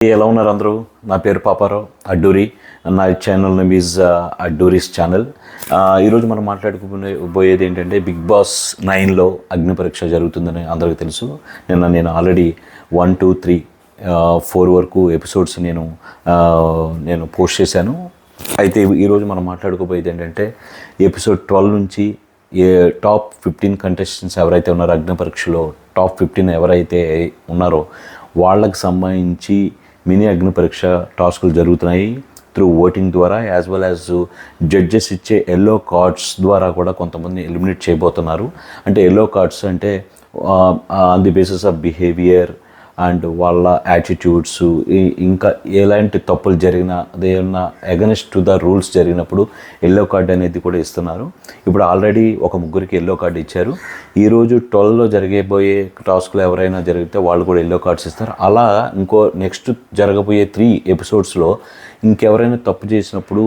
ఎలా ఉన్నారు అందరూ? నా పేరు పాపారావు అడ్డూరి. నా ఛానల్ నేమ్ ఈజ్ అడ్డూరిస్ ఛానల్. ఈరోజు మనం మాట్లాడుకోబోయేది ఏంటంటే, బిగ్ బాస్ 9లో అగ్ని పరీక్ష జరుగుతుందని అందరికీ తెలుసు. నేను ఆల్రెడీ 1, 2, 3, 4 వరకు ఎపిసోడ్స్ నేను పోస్ట్ చేశాను. అయితే ఈరోజు మనం మాట్లాడుకోబోయేది ఏంటంటే, ఎపిసోడ్ 12 నుంచి టాప్ 15 కంటెస్టెంట్స్ ఎవరైతే ఉన్నారో, అగ్ని పరీక్షలో టాప్ 15 ఎవరైతే ఉన్నారో వాళ్ళకి సంబంధించి మినీ అగ్ని పరీక్ష టాస్కులు జరుగుతున్నాయి త్రూ ఓటింగ్ ద్వారా, యాజ్ వెల్ యాజ్ జడ్జెస్ ఇచ్చే ఎల్లో కార్డ్స్ ద్వారా కూడా కొంతమంది ఎలిమినేట్ చేయబోతున్నారు. అంటే ఎల్లో కార్డ్స్ అంటే on the basis of behaviour and వాళ్ళ యాటిట్యూడ్స్, ఇంకా ఎలాంటి తప్పులు జరిగినా, అదేమన్నా అగెన్స్ట్ టు ద రూల్స్ జరిగినప్పుడు ఎల్లో కార్డ్ అనేది కూడా ఇస్తున్నారు. ఇప్పుడు ఆల్రెడీ ఒక ముగ్గురికి ఎల్లో కార్డు ఇచ్చారు. ఈరోజు 12లో జరగబోయే టాస్క్లు ఎవరైనా జరిగితే వాళ్ళు కూడా ఎల్లో కార్డ్స్ ఇస్తారు. అలా ఇంకో నెక్స్ట్ జరగబోయే 3 ఎపిసోడ్స్లో ఇంకెవరైనా తప్పు చేసినప్పుడు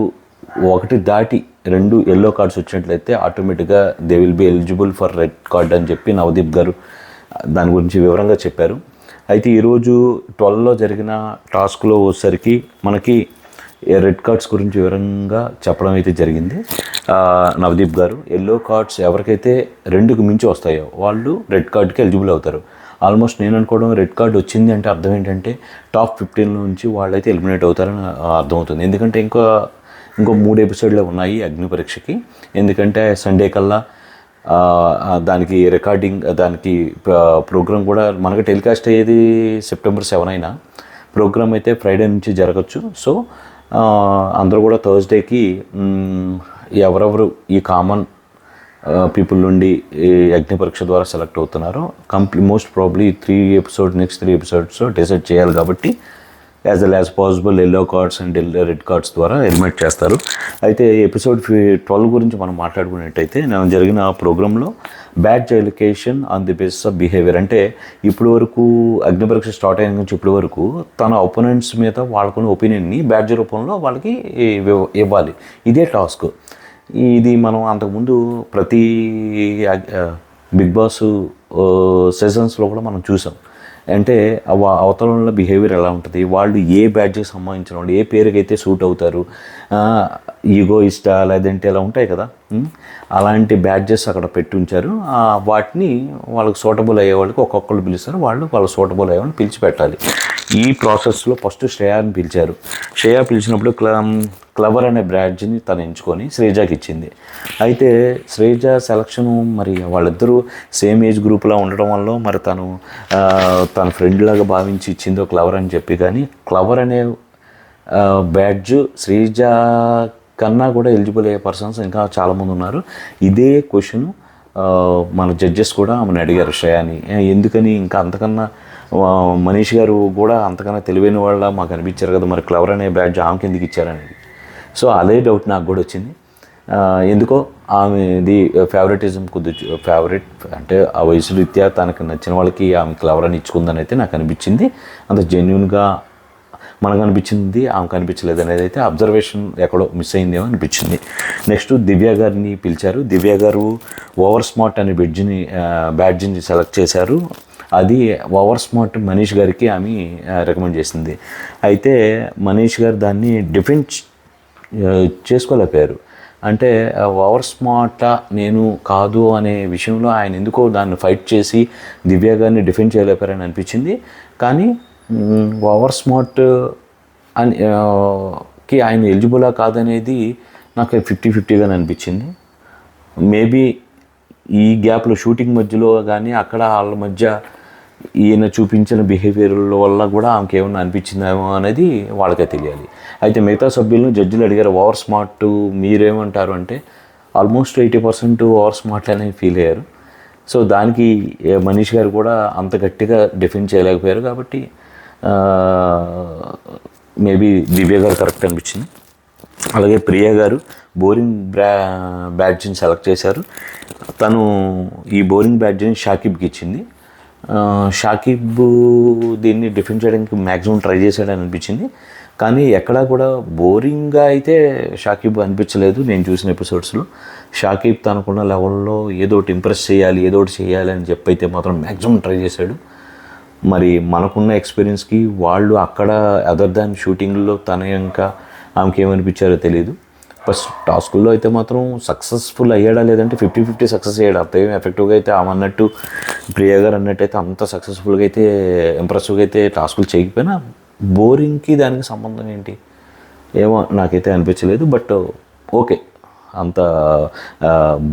1 దాటి 2 ఎల్లో కార్డ్స్ వచ్చినట్లయితే ఆటోమేటిక్గా they will be eligible for red card అని చెప్పి నవదీప్ గారు దాని గురించి వివరంగా చెప్పారు. అయితే ఈరోజు 12లో జరిగిన టాస్క్లో వచ్చేసరికి మనకి రెడ్ కార్డ్స్ గురించి వివరంగా చెప్పడం అయితే జరిగింది నవదీప్ గారు. ఎల్లో కార్డ్స్ ఎవరికైతే 2కు మించి వస్తాయో వాళ్ళు రెడ్ కార్డ్కి ఎలిజిబుల్ అవుతారు. ఆల్మోస్ట్ నేను అనుకోవడం రెడ్ కార్డ్ వచ్చింది అంటే అర్థం ఏంటంటే టాప్ 15 నుంచి వాళ్ళైతే ఎలిమినేట్ అవుతారని అర్థమవుతుంది. ఎందుకంటే ఇంకో 3 ఎపిసోడ్లే ఉన్నాయి అగ్ని పరీక్షకి. ఎందుకంటే సండే కల్లా దానికి రికార్డింగ్, దానికి ప్రోగ్రామ్ కూడా మనకు టెలికాస్ట్ అయ్యేది సెప్టెంబర్ 7 అయినా ప్రోగ్రామ్ అయితే ఫ్రైడే నుంచి జరగచ్చు. సో అందరూ కూడా థర్స్డేకి ఎవరెవరు ఈ కామన్ పీపుల్ నుండి ఈ అగ్ని పరీక్ష ద్వారా సెలెక్ట్ అవుతున్నారో మోస్ట్ ప్రాబ్లీ 3 ఎపిసోడ్స్ డిసైడ్ చేయాలి. కాబట్టి as well as possible yellow cards and red cards ద్వారా ఎలిమినేట్ చేస్తారు. అయితే ఎపిసోడ్ 12 గురించి మనం మాట్లాడుకున్నట్టయితే, నేను జరిగిన ప్రోగ్రాంలో badge allocation on the basis of behaviour. అంటే ఇప్పటి వరకు అగ్ని పరీక్ష స్టార్ట్ అయిన నుంచి ఇప్పటి వరకు తన ఒపోనెంట్స్ మీద వాళ్ళకున్న ఒపీనియన్ని బ్యాడ్జ్ రూపంలో వాళ్ళకి ఇవ్వాలి. ఇదే టాస్క్. ఇది మనం అంతకుముందు ప్రతి బిగ్ బాస్ సీజన్స్లో కూడా మనం చూసాం. అంటే అవతలంలో బిహేవియర్ ఎలా ఉంటుంది, వాళ్ళు ఏ బ్యాడ్జ్కి సంబంధించిన వాళ్ళు, ఏ పేరుకైతే సూట్ అవుతారు, ఈగో ఇష్టా లేదంటే ఇలా ఉంటాయి కదా, అలాంటి బ్యాడ్జెస్ అక్కడ పెట్టి ఉంచారు. వాటిని వాళ్ళకి సూటబుల్ అయ్యే వాళ్ళకి ఒక్కొక్కళ్ళు పిలుస్తారు. వాళ్ళ సూటబుల్ అయ్యే వాళ్ళని పిలిచి పెట్టాలి. ఈ ప్రాసెస్లో ఫస్ట్ శ్రేయాని పిలిచారు. శ్రేయ పిలిచినప్పుడు క్లవర్ అనే బ్యాడ్జ్ని తను ఎంచుకొని శ్రేజాకి ఇచ్చింది. అయితే శ్రేజ సెలక్షను మరి వాళ్ళిద్దరూ సేమ్ ఏజ్ గ్రూప్లో ఉండడం వల్ల మరి తన ఫ్రెండ్ లాగా భావించి ఇచ్చిందో క్లవర్ అని చెప్పి, కానీ క్లవర్ అనే బ్యాడ్జ్ శ్రేజ కన్నా కూడా ఎలిజిబుల్ అయ్యే పర్సన్స్ ఇంకా చాలామంది ఉన్నారు. ఇదే క్వశ్చన్ మన జడ్జెస్ కూడా ఆమెను అడిగారు శ్రేయాని, ఎందుకని ఇంకా అంతకన్నా మనీష్ గారు కూడా అంతకన్నా తెలివైన వాళ్ళ మాకు అనిపించారు కదా, మరి క్లవర్ అనే బ్యాడ్జ్ ఆమెకి ఎందుకు ఇచ్చారనేది. సో అదే డౌట్ నాకు కూడా వచ్చింది. ఎందుకో ఆమెది ఫేవరెటిజం ఫేవరెట్ అంటే ఆ వయసు రీత్యా తనకు నచ్చిన వాళ్ళకి ఆమె క్లవర్ అని ఇచ్చుకుందని అయితే నాకు అనిపించింది. అంత జెన్యున్గా మనకు అనిపించింది, ఆమెకు అనిపించలేదు అనేది అయితే అబ్జర్వేషన్ ఎక్కడో మిస్ అయిందేమో అనిపించింది. నెక్స్ట్ దివ్య గారిని పిలిచారు. దివ్య గారు ఓవర్ స్మార్ట్ అనే బ్యాడ్జిని సెలెక్ట్ చేశారు. అది ఓవర్ స్మార్ట్ మనీష్ గారికి ఆమె రికమెండ్ చేసింది. అయితే మనీష్ గారు దాన్ని డిఫెండ్ చేసుకోలేకపోయారు. అంటే ఓవర్ స్మార్టా నేను కాదు అనే విషయంలో ఆయన ఎందుకో దాన్ని ఫైట్ చేసి దివ్య గారిని డిఫెండ్ చేయలేకపోయారని అనిపించింది. కానీ ఓవర్ స్మార్ట్ అని కి ఆయన ఎలిజిబులా కాదనేది నాకు 50-50గానే అనిపించింది. మేబీ ఈ గ్యాప్లో షూటింగ్ మధ్యలో కానీ అక్కడ వాళ్ళ మధ్య ఈయన చూపించిన బిహేవియర్ వల్ల కూడా ఆమెకి ఏమన్నా అనిపించిందేమో అనేది వాళ్ళకే తెలియాలి. అయితే మిగతా సభ్యులను జడ్జిలు అడిగారు, ఓవర్ స్మార్ట్ మీరేమంటారు అంటే ఆల్మోస్ట్ 80% ఓవర్ స్మార్ట్ అనేది ఫీల్ అయ్యారు. సో దానికి మనీష్ గారు కూడా అంత గట్టిగా డిఫెండ్ చేయలేకపోయారు. కాబట్టి మేబీ దివ్య గారు కరెక్ట్ అనిపించింది. అలాగే ప్రియా గారు బోరింగ్ బ్యాడ్జ్ని సెలెక్ట్ చేశారు. తను ఈ బోరింగ్ బ్యాడ్జ్ని షాకిబ్కి ఇచ్చింది. షాకిబ్ దీన్ని డిఫెండ్ చేయడానికి మ్యాక్సిమం ట్రై చేశాడని అనిపించింది. కానీ ఎక్కడా కూడా బోరింగ్గా అయితే షాకిబ్ అనిపించలేదు. నేను చూసిన ఎపిసోడ్స్లో షాకిబ్ తనకున్న లెవెల్లో ఏదో ఒకటి ఇంప్రెస్ చేయాలి, ఏదో ఒకటి చేయాలి అని చెప్పి అయితే మాత్రం మ్యాక్సిమం ట్రై చేశాడు. మరి మనకున్న ఎక్స్పీరియన్స్కి వాళ్ళు అక్కడ అదర్ దాన్ షూటింగ్లో తన ఇంకా ఆమెకి ఏమనిపించారో తెలియదు. ఫస్ట్ టాస్కుల్లో అయితే మాత్రం సక్సెస్ఫుల్ అయ్యాడా లేదంటే 50-50 సక్సెస్ అయ్యాడు. అంత ఏం ఎఫెక్టివ్గా అయితే ఆమె అన్నట్టు ప్రియా గారు అన్నట్టయితే అంత సక్సెస్ఫుల్గా అయితే ఇంప్రెసివ్గా అయితే టాస్కులు చేయకపోయినా బోరింగ్కి దానికి సంబంధం ఏంటి ఏమో నాకైతే అనిపించలేదు. బట్ ఓకే, అంత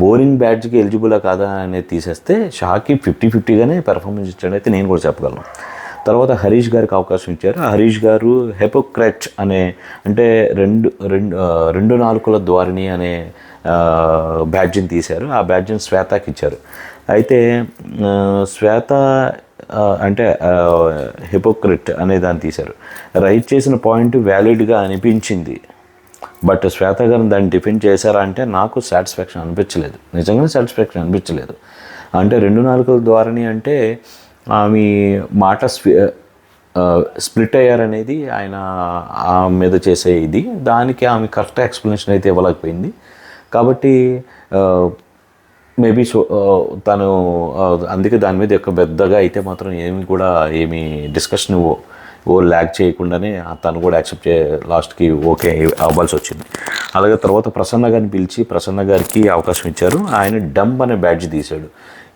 బోరింగ్ బ్యాడ్జ్కి ఎలిజిబులా కాదా అనేది తీసేస్తే షాకి 50-50గానే పెర్ఫార్మెన్స్ ఇచ్చాడైతే నేను కూడా చెప్పగలను. తర్వాత హరీష్ గారికి అవకాశం ఇచ్చారు. హరీష్ గారు హెపోక్రెట్ అనే అంటే రెండు నాలుకల ద్వారిని అనే బ్యాడ్జ్ని తీశారు. ఆ బ్యాడ్జ్ని శ్వేతకి ఇచ్చారు. అయితే శ్వేత అంటే హెపోక్రెట్ అనే దాన్ని తీశారు. రైట్ చేసిన పాయింట్ వ్యాలిడ్గా అనిపించింది. బట్ శ్వేత గారు దాన్ని డిఫెండ్ చేశారా అంటే నాకు సాటిస్ఫాక్షన్ అనిపించలేదు, నిజంగానే సాటిస్ఫాక్షన్ అనిపించలేదు. అంటే రెండు నాలుకల ద్వారాని అంటే ఆమె మాట స్ప్లిట్ అయ్యారనేది ఆయన ఆమె మీద చేసే ఇది, దానికి ఆమె కరెక్ట్ ఎక్స్ప్లెనేషన్ అయితే ఇవ్వలేకపోయింది. కాబట్టి మేబీ తను అందుకే దాని మీద ఎక్కువ పెద్దగా అయితే మాత్రం ఏమి డిస్కషన్ ల్యాగ్ చేయకుండానే తను కూడా యాక్సెప్ట్ లాస్ట్కి ఓకే అవ్వాల్సి వచ్చింది. అలాగే తర్వాత ప్రసన్న గారిని పిలిచి ప్రసన్న గారికి అవకాశం ఇచ్చారు. ఆయన డంప్ అనే బ్యాడ్జ్ తీశాడు.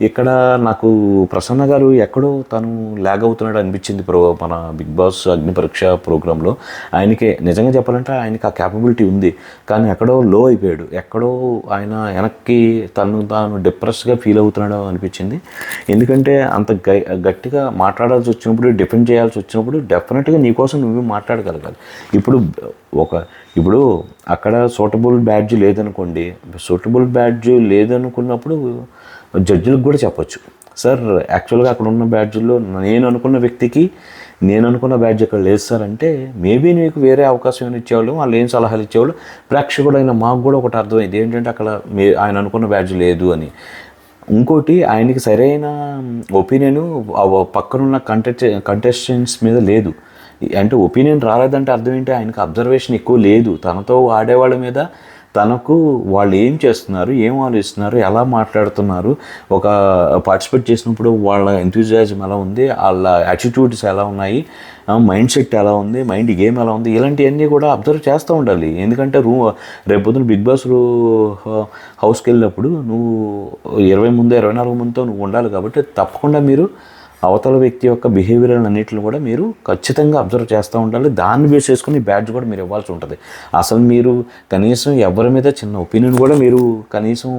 ఇక్కడ నాకు ప్రసన్న గారు ఎక్కడో తను ల్యాగ్ అవుతున్నాడు అనిపించింది. మన బిగ్ బాస్ అగ్నిపరీక్ష ప్రోగ్రాంలో ఆయనకి నిజంగా చెప్పాలంటే ఆయనకి ఆ క్యాపబిలిటీ ఉంది, కానీ ఎక్కడో లో అయిపోయాడు. ఎక్కడో ఆయన వెనక్కి తాను డిప్రెస్గా ఫీల్ అవుతున్నాడు అనిపించింది. ఎందుకంటే అంత గట్టిగా మాట్లాడాల్సి వచ్చినప్పుడు, డిఫెండ్ చేయాల్సి వచ్చినప్పుడు డెఫినెట్గా నీకోసం నువ్వు మాట్లాడగలగాలి. ఇప్పుడు అక్కడ సూటబుల్ బ్యాడ్జ్ లేదనుకోండి, సూటబుల్ బ్యాడ్జ్ లేదనుకున్నప్పుడు జడ్జిలకు కూడా చెప్పొచ్చు, సార్ యాక్చువల్గా అక్కడ ఉన్న బ్యాడ్జ్లో నేను అనుకున్న వ్యక్తికి నేను అనుకున్న బ్యాడ్జ్ అక్కడ లేదు సార్ అంటే మేబీ నీకు వేరే అవకాశం ఏమైనా ఇచ్చేవాళ్ళు, వాళ్ళు ఏం సలహాలు ఇచ్చేవాళ్ళు. ప్రేక్షకుడైన మాకు కూడా ఒకటి అర్థమైంది ఏంటంటే అక్కడ ఆయన అనుకున్న బ్యాడ్జ్ లేదు అని. ఇంకోటి ఆయనకి సరైన ఒపీనియను పక్కనున్న కంటెస్టెంట్స్ మీద లేదు. అంటే ఒపీనియన్ రాలేదంటే అర్థం ఏంటి, ఆయనకు అబ్జర్వేషన్ ఎక్కువ లేదు. తనతో ఆడేవాళ్ళ మీద తనకు వాళ్ళు ఏం చేస్తున్నారు, ఏం ఆలోచిస్తున్నారు, ఎలా మాట్లాడుతున్నారు, ఒక పార్టిసిపేట్ చేసినప్పుడు వాళ్ళ ఎంతూజియాజం ఎలా ఉంది, వాళ్ళ యాటిట్యూడ్స్ ఎలా ఉన్నాయి, మైండ్ సెట్ ఎలా ఉంది, మైండ్ గేమ్ ఎలా ఉంది, ఇలాంటివన్నీ కూడా అబ్జర్వ్ చేస్తూ ఉండాలి. ఎందుకంటే రేపొద్దున బిగ్ బాస్ హౌస్కి వెళ్ళినప్పుడు నువ్వు 24 మందితో నువ్వు ఉండాలి. కాబట్టి తప్పకుండా మీరు అవతల వ్యక్తి యొక్క బిహేవియర్ అన్నింటిని కూడా మీరు ఖచ్చితంగా అబ్జర్వ్ చేస్తూ ఉండాలి. దాన్ని బేస్ చేసుకుని బ్యాడ్జ్ కూడా మీరు ఇవ్వాల్సి ఉంటుంది. అసలు మీరు కనీసం ఎవరి మీద చిన్న ఒపీనియన్ కూడా మీరు కనీసం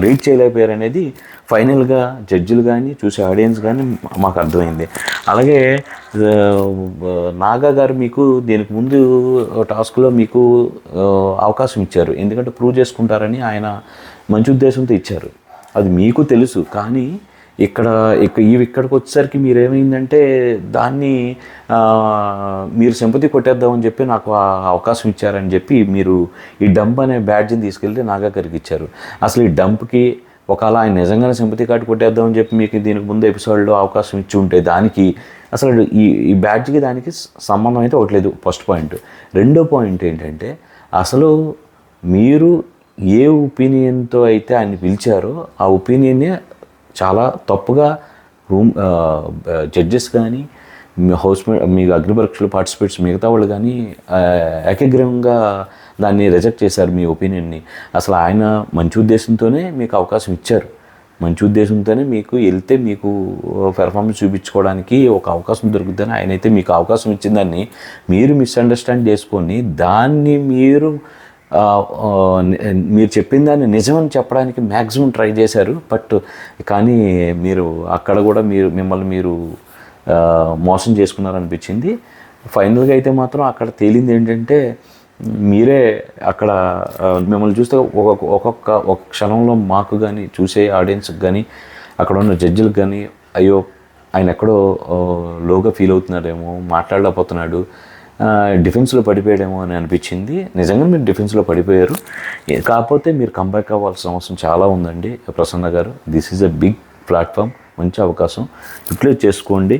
రీడ్ చేయలేకపోయారు అనేది ఫైనల్గా జడ్జిలు కానీ చూసే ఆడియన్స్ కానీ మాకు అర్థమైంది. అలాగే నాగా గారు మీకు దీనికి ముందు టాస్క్లో మీకు అవకాశం ఇచ్చారు, ఎందుకంటే ప్రూవ్ చేసుకుంటారని ఆయన మంచి ఉద్దేశంతో ఇచ్చారు, అది మీకు తెలుసు. కానీ ఇక్కడికి వచ్చేసరికి మీరేమైందంటే దాన్ని మీరు సింపతి కొట్టేద్దామని చెప్పి నాకు ఆ అవకాశం ఇచ్చారని చెప్పి మీరు ఈ డంప్ అనే బ్యాడ్జ్ని తీసుకెళ్తే నాగా గారికి ఇచ్చారు. అసలు ఈ డంప్కి ఒకవేళ ఆయన నిజంగానే సింపతి కార్డు కొట్టేద్దామని చెప్పి మీకు దీనికి ముందు ఎపిసోడ్లో అవకాశం ఇచ్చి ఉంటే దానికి అసలు ఈ బ్యాడ్జ్కి దానికి సంబంధం అయితే ఒకట్లేదు. First point. రెండో పాయింట్ ఏంటంటే అసలు మీరు ఏ ఒపీనియన్తో అయితే ఆయన్ని పిలిచారో ఆ ఒపీనియన్నే చాలా తప్పుగా జడ్జెస్ కానీ మీ అగ్నిపరీక్షలో పార్టిసిపేట్స్ మిగతా వాళ్ళు కానీ ఏకగ్రీవంగా దాన్ని రిజెక్ట్ చేశారు మీ ఒపీనియన్ని. అసలు ఆయన మంచి ఉద్దేశంతోనే మీకు అవకాశం ఇచ్చారు, మంచి ఉద్దేశంతోనే మీకు వెళ్తే మీకు పెర్ఫార్మెన్స్ చూపించుకోవడానికి ఒక అవకాశం దొరుకుతుందని ఆయన అయితే మీకు అవకాశం ఇచ్చిందాన్ని మీరు మిస్అండర్స్టాండ్ చేసుకొని దాన్ని మీరు చెప్పిన దాన్ని నిజమని చెప్పడానికి మ్యాక్సిమం ట్రై చేశారు. బట్ కానీ మీరు అక్కడ కూడా మిమ్మల్ని మీరు మోసం చేసుకున్నారనిపించింది. ఫైనల్గా అయితే మాత్రం అక్కడ తేలింది ఏంటంటే మీరే అక్కడ మిమ్మల్ని చూస్తే ఒక్కొక్క క్షణంలో మాకు కానీ చూసే ఆడియన్స్కి కానీ అక్కడ ఉన్న జడ్జిలకు కానీ అయ్యో ఆయన ఎక్కడో లోగా ఫీల్ అవుతున్నాడేమో, మాట్లాడలేకపోతున్నాడు, డిఫెన్స్లో పడిపోయాడేమో అని అనిపించింది. నిజంగా మీరు డిఫెన్స్లో పడిపోయారు. కాకపోతే మీరు కంబ్యాక్ అవ్వాల్సిన అవసరం చాలా ఉందండి ప్రసన్న గారు. This is a big platform, మంచి అవకాశం, యూటిలైజ్ చేసుకోండి.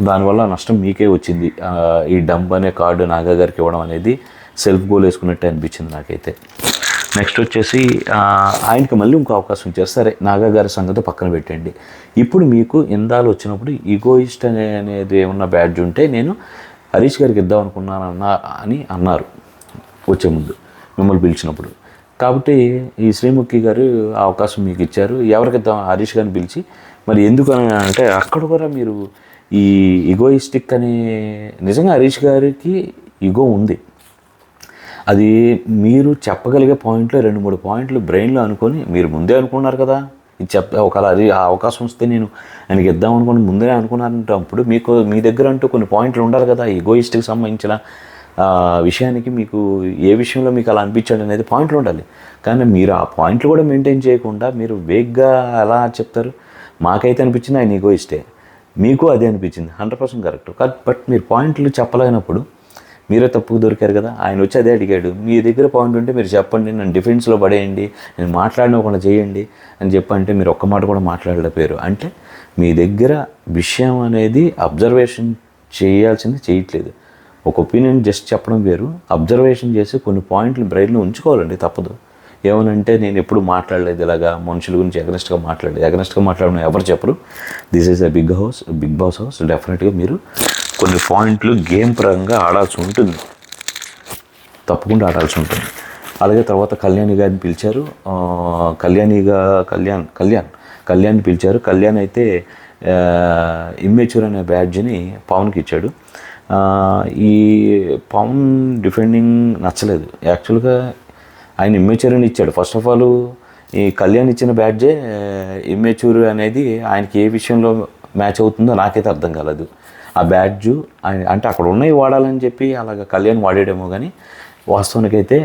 దానివల్ల నష్టం మీకే వచ్చింది. ఈ డంప్ అనే కార్డు నాగా గారికి ఇవ్వడం అనేది సెల్ఫ్ గోల్ వేసుకున్నట్టే అనిపించింది నాకైతే. నెక్స్ట్ వచ్చేసి ఆయనకి మళ్ళీ ఇంకో అవకాశం ఇచ్చారు. సరే నాగా గారి సంగతి పక్కన పెట్టండి, ఇప్పుడు మీకు ఇందాలు వచ్చినప్పుడు ఈగోయిస్ట్ అనేది ఏమన్నా బ్యాడ్జ్ ఉంటే నేను హరీష్ గారికి ఇద్దాం అనుకున్నాను అని అన్నారు వచ్చే ముందు మిమ్మల్ని పిలిచినప్పుడు. కాబట్టి ఈ శ్రీముఖి గారు ఆ అవకాశం మీకు ఇచ్చారు. ఎవరికి ఇద్దాం, హరీష్ గారిని పిలిచి. మరి ఎందుకు అని అంటే అక్కడ కూడా మీరు ఈ ఈగోయిస్టిక్ అనే, నిజంగా హరీష్ గారికి ఈగో ఉంది, అది మీరు చెప్పగలిగే పాయింట్లో 2-3 పాయింట్లు బ్రెయిన్లో అనుకొని మీరు ముందే అనుకున్నారు కదా, ఇది ఒకవేళ అది ఆ అవకాశం వస్తే నేను ఆయనకి ఇద్దాం అనుకుని ముందే అనుకున్నారంటప్పుడు మీకు మీ దగ్గర అంటూ కొన్ని పాయింట్లు ఉండాలి కదా, ఈగోయిస్ట్కి సంబంధించిన విషయానికి మీకు ఏ విషయంలో మీకు అలా అనిపించాడు అనేది పాయింట్లు ఉండాలి. కానీ మీరు ఆ పాయింట్లు కూడా మెయింటైన్ చేయకుండా మీరు వేగ్గా ఎలా చెప్తారు. మాకైతే అనిపించింది ఆయన ఈగోయిస్టే, మీకు అదే అనిపించింది, 100% కరెక్ట్. బట్ మీరు పాయింట్లు చెప్పలేనప్పుడు మీరే తప్పుకు దొరికారు కదా. ఆయన వచ్చి అదే అడిగాడు, మీ దగ్గర పాయింట్ ఉంటే మీరు చెప్పండి, నన్ను డిఫెన్స్లో పడేయండి, నేను మాట్లాడినకుండా చేయండి అని చెప్పంటే మీరు ఒక్క మాట కూడా మాట్లాడలేకపోయారు. అంటే మీ దగ్గర విషయం అనేది అబ్జర్వేషన్ చేయాల్సింది చేయట్లేదు. ఒక ఒపీనియన్ జస్ట్ చెప్పడం వేరు, అబ్జర్వేషన్ చేసి కొన్ని పాయింట్లు బ్రెయిన్లో ఉంచుకోవాలండి, తప్పదు. ఏమనంటే నేను ఎప్పుడు మాట్లాడలేదు ఇలాగా మనుషుల గురించి ఎగనెస్ట్గా మాట్లాడడం ఎవరు చెప్పరు. This is a Bigg Boss house. డెఫినెట్గా మీరు కొన్ని పాయింట్లు గేమ్ పరంగా ఆడాల్సి ఉంటుంది, తప్పకుండా ఆడాల్సి ఉంటుంది. అలాగే తర్వాత కళ్యాణి గారిని పిలిచారు. కళ్యాణ్ పిలిచారు. కళ్యాణ్ అయితే ఇమ్మెచ్యూర్ అనే బ్యాడ్జ్ని పవన్కి ఇచ్చాడు. ఈ పవన్ డిఫెండింగ్ నచ్చలేదు. యాక్చువల్గా ఆయన ఇమ్మెచ్యూర్ అని ఇచ్చాడు. ఫస్ట్ ఆఫ్ ఆల్ ఈ కళ్యాణ్ ఇచ్చిన బ్యాడ్జే ఇమ్మెచ్యూర్ అనేది ఆయనకి ఏ విషయంలో మ్యాచ్ అవుతుందో నాకైతే అర్థం కాలేదు. ఆ బ్యాడ్జు అంటే అక్కడ ఉన్నాయి వాడాలని చెప్పి అలాగ కళ్యాణ్ వాడేడేమో, కానీ వాస్తవానికైతే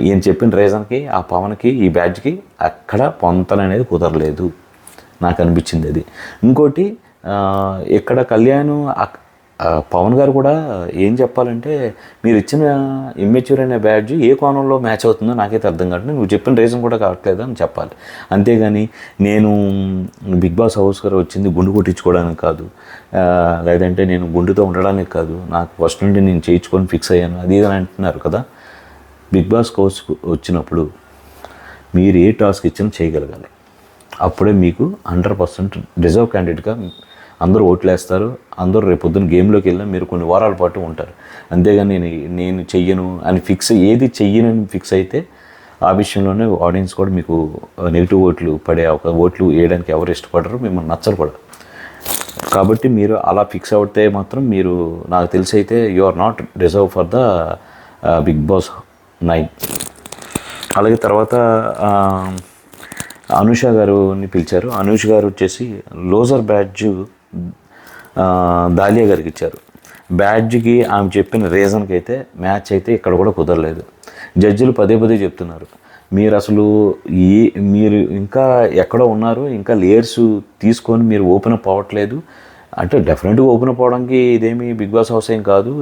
ఈయన చెప్పిన రీజన్కి ఆ పవన్కి ఈ బ్యాడ్జ్కి అక్కడ పొంతన అనేది కుదరలేదు, నాకు అనిపించింది అది. ఇంకోటి ఇక్కడ కళ్యాణ్ పవన్ గారు కూడా ఏం చెప్పాలంటే, మీరు ఇచ్చిన ఇమ్మెచ్యూర్ అనే బ్యాడ్జ్ ఏ కోణంలో మ్యాచ్ అవుతుందో నాకైతే అర్థం కావట్లేదు, నువ్వు చెప్పిన రీజన్ కూడా కావట్లేదు అని చెప్పాలి. అంతేగాని నేను బిగ్ బాస్ హౌస్ గారు వచ్చింది గుండు కొట్టించుకోవడానికి కాదు, లేదంటే నేను గుండుతో ఉండడానికి కాదు, నాకు ఫస్ట్ నుండి నేను చేయించుకొని ఫిక్స్ అయ్యాను అది అని అంటున్నారు కదా. బిగ్ బాస్ హౌస్ వచ్చినప్పుడు మీరు ఏ టాస్క్ ఇచ్చినా చేయగలగాలి. అప్పుడే మీకు 100% రిజర్వ్ క్యాండిడేట్గా అందరూ ఓట్లు వేస్తారు. అందరూ రేపు పొద్దున్న గేమ్లోకి వెళ్ళినా మీరు కొన్ని వారాల పాటు ఉంటారు. అంతేగాని నేను చెయ్యను అని ఏది చెయ్యనని ఫిక్స్ అయితే ఆ విషయంలోనే ఆడియన్స్ కూడా మీకు నెగిటివ్ ఓట్లు ఓట్లు వేయడానికి ఎవరు ఇష్టపడరు, మిమ్మల్ని నచ్చరు కూడా. కాబట్టి మీరు అలా ఫిక్స్ అవుతే మాత్రం మీరు, నాకు తెలిసి అయితే you are not reserve for the Bigg Boss 9. అలాగే తర్వాత అనూష గారుని పిలిచారు. అనూష గారు వచ్చేసి లోజర్ బ్యాడ్జ్ దాలియా గారికి ఇచ్చారు. బ్యాడ్జ్కి ఆమె చెప్పిన రీజన్కి అయితే మ్యాచ్ అయితే ఇక్కడ కూడా కుదరలేదు. జడ్జిలు పదే చెప్తున్నారు, మీరు అసలు మీరు ఇంకా ఎక్కడో ఉన్నారు, ఇంకా లేయర్స్ తీసుకొని మీరు ఓపెన్ అప్ అవ్వట్లేదు. అంటే డెఫినెట్గా ఓపెన్ అప్ అవ్వడానికి ఇదేమి బిగ్ బాస్ హౌస్ ఏం కాదు,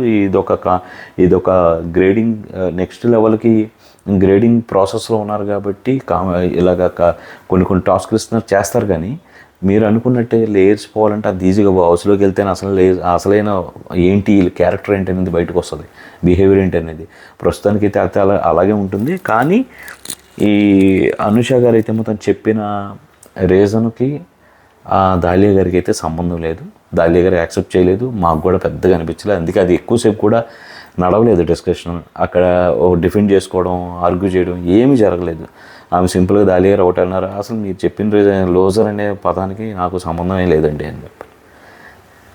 ఇదొక గ్రేడింగ్ నెక్స్ట్ లెవెల్కి గ్రేడింగ్ ప్రాసెస్లో ఉన్నారు కాబట్టి ఇలాగ కొన్ని టాస్క్లు ఇస్తున్నారు చేస్తారు. కానీ మీరు అనుకున్నట్టే లేయర్స్ పోవాలంటే అది ఈజీగా హౌస్లోకి వెళ్తేనే అసలైన ఏంటి క్యారెక్టర్ ఏంటి అనేది బయటకు వస్తుంది, బిహేవియర్ ఏంటి అనేది. ప్రస్తుతానికి అయితే అలాగే ఉంటుంది. కానీ ఈ అనూష గారు అయితే మొత్తం చెప్పిన రీజన్కి దాలియా గారికి అయితే సంబంధం లేదు. దాలియా గారు యాక్సెప్ట్ చేయలేదు, మాకు కూడా పెద్దగా అనిపించలేదు. అందుకే అది ఎక్కువసేపు కూడా నడవలేదు డిస్కషన్. అక్కడ డిఫెండ్ చేసుకోవడం, ఆర్గ్యూ చేయడం ఏమీ జరగలేదు. ఆమె సింపుల్గా దాలియా గారు ఒకటి అన్నారు, అసలు మీరు చెప్పిన రీజన్ లోజర్ అనే పదానికి నాకు సంబంధమే లేదండి అని చెప్పి.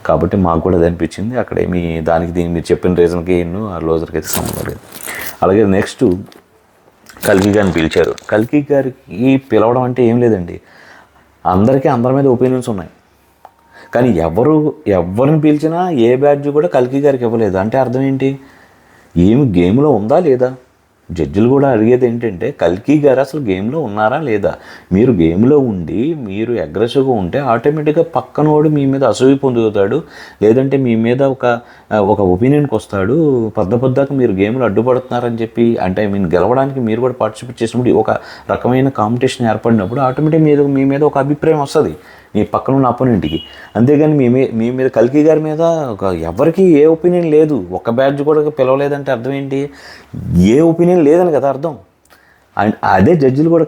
కాబట్టి మాకు కూడా అది అనిపించింది. అక్కడ ఏమి దీనికి మీరు చెప్పిన రీజన్కి ఆ లోజర్కి అయితే సంబంధం లేదు. అలాగే నెక్స్ట్ కల్కి గారిని పిలిచారు. కల్కి గారికి పిలవడం అంటే ఏం లేదండి, అందరికీ అందరి మీద ఒపీనియన్స్ ఉన్నాయి. కానీ ఎవరిని పిలిచినా ఏ బ్యాడ్జ్ కూడా కల్కి గారికి ఇవ్వలేదు. అంటే అర్థం ఏంటి, ఏమి గేమ్లో ఉందా లేదా? జడ్జిలు కూడా అడిగేది ఏంటంటే కల్కి గారు అసలు గేమ్లో ఉన్నారా లేదా? మీరు గేమ్లో ఉండి మీరు అగ్రెసివ్గా ఉంటే ఆటోమేటిక్గా పక్కనోడు మీ మీద అసూయ పొందుతాడు, లేదంటే మీ మీద ఒక ఒపీనియన్కి వస్తాడు. పొద్దాక మీరు గేమ్లో అడ్డుపడుతున్నారని చెప్పి, అంటే గెలవడానికి మీరు కూడా పార్టిసిపేట్ చేసినప్పుడు ఒక రకమైన కాంపిటీషన్ ఏర్పడినప్పుడు ఆటోమేటిక్గా మీ మీద ఒక అభిప్రాయం వస్తుంది మీ పక్కన ఉన్న అపోనెంట్కి. అంతేగాని మీ మీద కల్కి గారి మీద ఎవరికి ఏ ఒపీనియన్ లేదు, ఒక బ్యాడ్జ్ కూడా పిలవలేదంటే అర్థం ఏంటి, ఏ ఒపీనియన్ లేదని కదా అర్థం. అండ్ అదే జడ్జిలు కూడా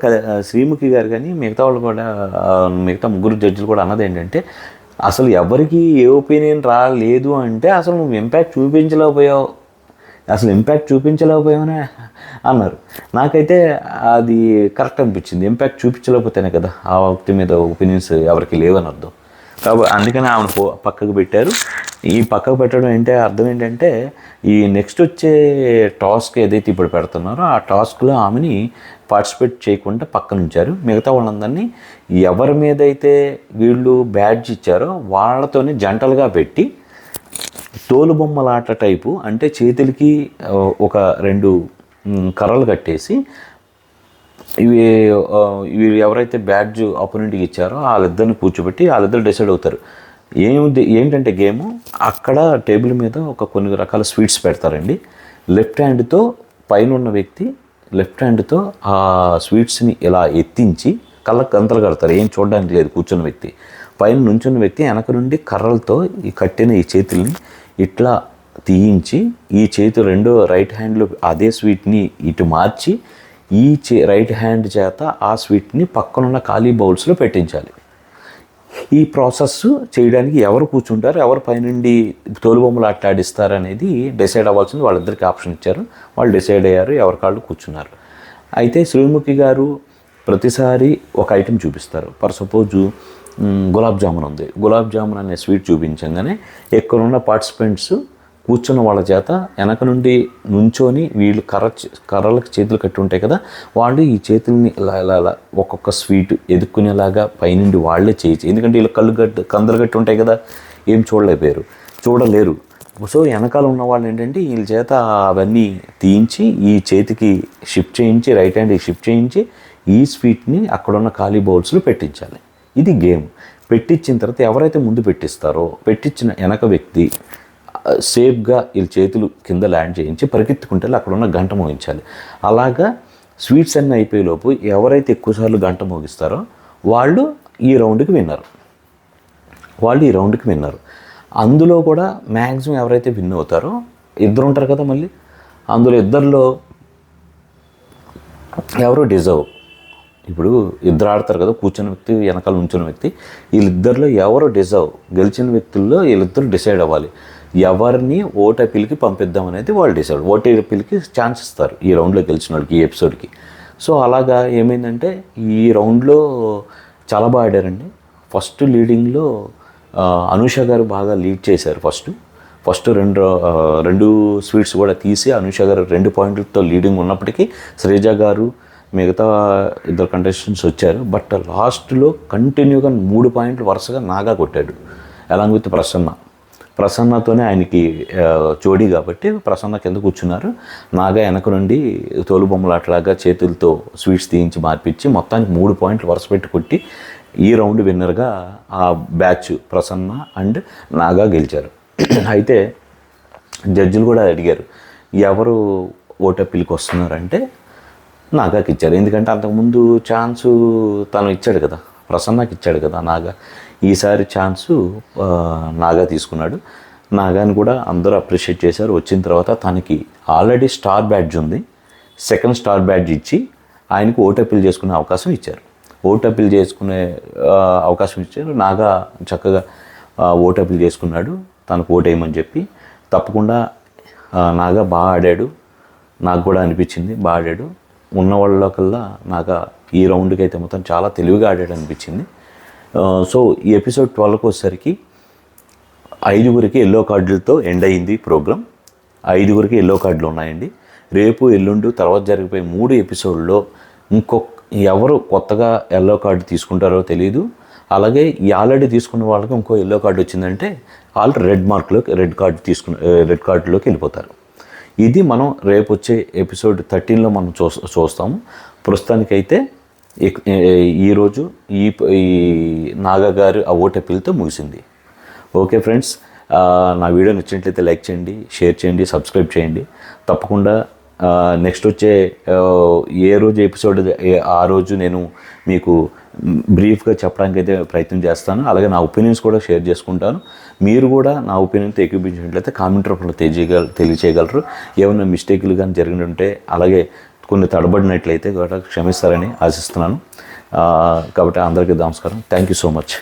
శ్రీముఖి గారు కానీ మిగతా వాళ్ళు కూడా మిగతా ముగ్గురు జడ్జిలు కూడా అన్నది ఏంటంటే అసలు ఎవరికి ఏ ఒపీనియన్ రాలేదు అంటే అసలు నువ్వు ఇంపాక్ట్ చూపించలేకపోయావు, అసలు ఇంపాక్ట్ చూపించలేకపోయావనే అన్నారు. నాకైతే అది కరెక్ట్ అనిపించింది. ఇంపాక్ట్ చూపించలేకపోతేనే కదా ఆ వ్యక్తి మీద ఒపీనియన్స్ ఎవరికి లేవని అర్థం. కాబట్టి అందుకని ఆమెను పక్కకు పెట్టారు. ఈ పక్కకు పెట్టడం అంటే అర్థం ఏంటంటే ఈ నెక్స్ట్ వచ్చే టాస్క్ ఏదైతే ఇప్పుడు పెడుతున్నారో ఆ టాస్క్లో ఆమెని పార్టిసిపేట్ చేయకుండా పక్కన ఉంచారు. మిగతా వాళ్ళందరినీ ఎవరి మీద అయితే వీళ్ళు బ్యాడ్జ్ ఇచ్చారో వాళ్ళతోనే జంటలుగా పెట్టి తోలుబొమ్మలాట టైపు, అంటే చేతులకి ఒక 2 కర్రలు కట్టేసి ఇవి ఎవరైతే బ్యాడ్జ్ ఆపోనెంట్కి ఇచ్చారో వాళ్ళిద్దరిని కూర్చోబెట్టి వాళ్ళిద్దరు డిసైడ్ అవుతారు. ఏంటంటే గేము అక్కడ టేబుల్ మీద కొన్ని రకాల స్వీట్స్ పెడతారండి. లెఫ్ట్ హ్యాండ్తో పైన ఉన్న వ్యక్తి లెఫ్ట్ హ్యాండ్తో ఆ స్వీట్స్ని ఇలా ఎత్తించి కళ్ళకు గంతలు కడతారు. ఏం చూడడానికి లేదు కూర్చున్న వ్యక్తి. పైన నుంచున్న వ్యక్తి వెనక నుండి కర్రలతో ఈ కట్టిన ఈ చేతుల్ని ఇట్లా తీయించి ఈ చేతి రెండో రైట్ హ్యాండ్లో అదే స్వీట్ని ఇటు మార్చి ఈ రైట్ హ్యాండ్ చేత ఆ స్వీట్ని పక్కనున్న ఖాళీ బౌల్స్లో పెట్టించాలి. ఈ ప్రాసెస్ చేయడానికి ఎవరు కూర్చుంటారు, ఎవరు పైనుండి తోలుబొమ్మలు ఆడిస్తారు అనేది డిసైడ్ అవ్వాల్సింది. వాళ్ళిద్దరికి ఆప్షన్ ఇచ్చారు, వాళ్ళు డిసైడ్ అయ్యారు, ఎవరి కాళ్ళు కూర్చున్నారు. అయితే శ్రీముఖి గారు ప్రతిసారి ఒక ఐటెం చూపిస్తారు. ఫర్ సపోజు గులాబ్ జామున్ ఉంది, గులాబ్ జామున్ అనే స్వీట్ చూపించగానే ఎక్కడున్న పార్టిసిపెంట్స్ కూర్చున్న వాళ్ళ చేత వెనక నుండి నుంచొని వీళ్ళు కర్రలకు చేతులు కట్టి ఉంటాయి కదా, వాళ్ళు ఈ చేతుల్ని ఇలా ఒక్కొక్క స్వీట్ ఎదుక్కునేలాగా పైనుండి వాళ్ళే చేయొచ్చు. ఎందుకంటే వీళ్ళు కందలు కట్టి ఉంటాయి కదా, ఏం చూడలేరు. సో వెనకాల ఉన్న వాళ్ళు ఏంటంటే వీళ్ళ చేత అవన్నీ తీయించి ఈ చేతికి షిఫ్ట్ చేయించి రైట్ హ్యాండ్కి షిఫ్ట్ చేయించి ఈ స్వీట్ని అక్కడున్న ఖాళీ బౌల్స్లో పెట్టించాలి. ఇది గేమ్. పెట్టించిన తర్వాత ఎవరైతే ముందు పెట్టిస్తారో పెట్టించిన వెనక వ్యక్తి సేఫ్గా వీళ్ళ చేతులు కింద ల్యాండ్ చేయించి పరిగెత్తుకుంటే అక్కడ ఉన్న గంట మోగించాలి. అలాగా స్వీట్స్ అన్నీ అయిపోయేలోపు ఎవరైతే ఎక్కువసార్లు గంట మోగిస్తారో వాళ్ళు ఈ రౌండ్కి విన్నారు. అందులో కూడా మ్యాక్సిమం ఎవరైతే విన్ అవుతారో ఇద్దరు ఉంటారు కదా, మళ్ళీ అందులో ఇద్దరిలో ఎవరు డిజర్వ్, ఇప్పుడు ఇద్దరు ఆడతారు కదా, కూర్చున్న వ్యక్తి వెనకాల నుంచున్న వ్యక్తి, వీళ్ళిద్దరిలో ఎవరు డిజర్వ్, గెలిచిన వ్యక్తుల్లో వీళ్ళిద్దరు డిసైడ్ అవ్వాలి. ఎవరిని ఓట్ అప్పీల్కి పంపిద్దాం అనేది వాళ్ళు డిసైడ్. ఓట్ అప్పీల్కి ఛాన్స్ ఇస్తారు ఈ రౌండ్లో గెలిచిన వాళ్ళకి, ఈ ఎపిసోడ్కి. సో అలాగా ఏమైందంటే ఈ రౌండ్లో చాలా బాగా ఆడారండి. ఫస్ట్ లీడింగ్లో అనూష గారు బాగా లీడ్ చేశారు. ఫస్ట్ రెండు స్వీట్స్ కూడా తీసి అనూష గారు 2 పాయింట్లతో లీడింగ్ ఉన్నప్పటికీ శ్రీజ గారు మిగతా ఇద్దరు కంటెస్టెంట్స్ వచ్చారు. బట్ లాస్ట్లో కంటిన్యూగా 3 పాయింట్లు వరుసగా నాగా కొట్టాడు, అలాంగ్ విత్ ప్రసన్నతోనే ఆయనకి జోడీ కాబట్టి ప్రసన్న కింద కూర్చున్నారు. నాగా వెనక నుండి తోలుబొమ్మలాట్లాగా చేతులతో స్వీట్స్ తీయించి మార్పించి మొత్తానికి 3 పాయింట్లు వరుస పెట్టి కొట్టి ఈ రౌండ్ విన్నర్గా ఆ బ్యాచ్ ప్రసన్న అండ్ నాగా గెలిచారు. అయితే జడ్జిలు కూడా అడిగారు ఎవరు ఓటప్పిల్కి వస్తున్నారంటే నాగాకి ఇచ్చారు. ఎందుకంటే అంతకుముందు ఛాన్సు తను ఇచ్చాడు కదా, ప్రసన్నకి ఇచ్చాడు కదా నాగా. ఈసారి ఛాన్సు నాగా తీసుకున్నాడు. నాగాని కూడా అందరూ అప్రిషియేట్ చేశారు. వచ్చిన తర్వాత తనకి ఆల్రెడీ స్టార్ బ్యాడ్జ్ ఉంది, సెకండ్ స్టార్ బ్యాడ్జ్ ఇచ్చి ఆయనకు ఓటు అప్పీల్ చేసుకునే అవకాశం ఇచ్చారు. ఓటు అప్పీల్ చేసుకునే అవకాశం ఇచ్చారు. నాగా చక్కగా ఓటు అప్పీల్ చేసుకున్నాడు, తనకు ఓటు వేయమని చెప్పి. తప్పకుండా నాగా బాగా ఆడాడు, నాకు కూడా అనిపించింది బాగా ఆడాడు. ఉన్న వాళ్ళకల్లా నాగా ఈ రౌండ్కి అయితే మొత్తం చాలా తెలివిగా ఆడాడు అనిపించింది. సో ఈ ఎపిసోడ్ 12కి వచ్చేసరికి 5గురికి ఎల్లో కార్డులతో ఎండ్ అయింది ప్రోగ్రామ్. 5గురికి ఎల్లో కార్డులు ఉన్నాయండి. రేపు ఎల్లుండి తర్వాత జరిగిపోయే 3 ఎపిసోడ్లో ఎవరు కొత్తగా ఎల్లో కార్డు తీసుకుంటారో తెలియదు. అలాగే ఈ ఆల్రెడీ తీసుకున్న వాళ్ళకి ఇంకో ఎల్లో కార్డు వచ్చిందంటే వాళ్ళు రెడ్ కార్డులోకి వెళ్ళిపోతారు. ఇది మనం రేపు వచ్చే ఎపిసోడ్ 13లో మనం చూస్తాము. ప్రస్తుతానికైతే ఈరోజు ఈ నాగా గారు ఆ ఓటు అప్పీల్తో ముగిసింది. ఓకే ఫ్రెండ్స్, నా వీడియో నచ్చినట్లయితే లైక్ చేయండి, షేర్ చేయండి, సబ్స్క్రైబ్ చేయండి. తప్పకుండా నెక్స్ట్ వచ్చే ఏ రోజు ఎపిసోడ్ ఆ రోజు నేను మీకు బ్రీఫ్గా చెప్పడానికి అయితే ప్రయత్నం చేస్తాను. అలాగే నా ఒపీనియన్స్ కూడా షేర్ చేసుకుంటాను. మీరు కూడా నా ఒపీనియన్తో ఏకీపించినట్లయితే కామెంట్ రూపంలో తెలియచేయగలరు. ఏమైనా మిస్టేక్లు కానీ జరిగినట్టుంటే, అలాగే కొన్ని తడబడినట్లయితే కూడా క్షమిస్తారని ఆశిస్తున్నాను. కాబట్టి అందరికీ నమస్కారం. Thank you so much.